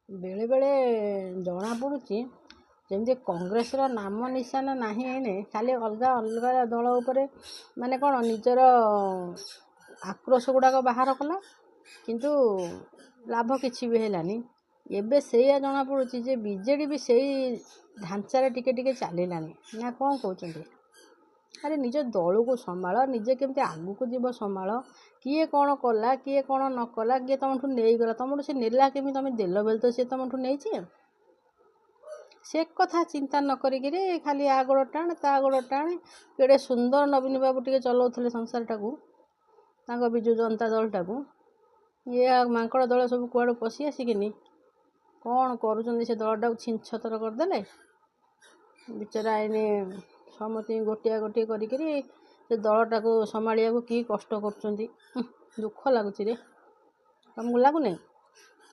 ବେଳେ ବେଳେ ଜଣାପଡ଼ୁଛି ଯେମିତି କଂଗ୍ରେସର ନାମ ନିଶାନ ନାହିଁ ଏଇନେ, ଖାଲି ଅଲଗା ଅଲଗା ଦଳ ଉପରେ ମାନେ କ'ଣ ନିଜର ଆକ୍ରୋଶ ଗୁଡ଼ାକ ବାହାର କଲା, କିନ୍ତୁ ଲାଭ କିଛି ବି ହେଲାନି। ଏବେ ସେଇଆ ଜଣାପଡ଼ୁଛି ଯେ ବିଜେଡ଼ି ବି ସେଇ ଢାଞ୍ଚାରେ ଟିକେ ଟିକେ ଚାଲିଲାଣି ନା କ'ଣ କହୁଛନ୍ତି? ଆରେ ନିଜ ଦଳକୁ ସମ୍ଭାଳ, ନିଜେ କେମିତି ଆଗକୁ ଯିବ ସମ୍ଭାଳ। କିଏ କ'ଣ କଲା, କିଏ କ'ଣ ନ କଲା, କିଏ ତୁମଠୁ ନେଇଗଲା, ତୁମଠୁ ସେ ନେଲା କେମିତି, ତୁମେ ଦେଲ ବୋଲି ତ ସେ ତୁମଠୁ ନେଇଛି। ସେ କଥା ଚିନ୍ତା ନ କରିକିରି ଖାଲି ଆ ଗୋଡ଼ ଟାଣ ତା ଗୋଡ଼ ଟାଣ। କେଡ଼େ ସୁନ୍ଦର ନବୀନ ବାବୁ ଟିକେ ଚଲାଉଥିଲେ ସଂସାରଟାକୁ, ତାଙ୍କ ବିଜୁ ଜନତା ଦଳଟାକୁ। ଇଏ ମାଙ୍କଡ଼ ଦଳ ସବୁ କୁଆଡ଼ୁ ପଶି ଆସିକିନି କ'ଣ କରୁଛନ୍ତି, ସେ ଦଳଟାକୁ ଛିଞ୍ଚତର କରିଦେଲେ। ବିଚରା ଏଇନେ ସମସ୍ତଙ୍କୁ ଗୋଟିଏ ଗୋଟିଏ କରିକିରି ସେ ଦଳଟାକୁ ସମ୍ଭାଳିବାକୁ କି କଷ୍ଟ କରୁଛନ୍ତି। ଦୁଃଖ ଲାଗୁଛି ରେ, ତମକୁ ଲାଗୁନି?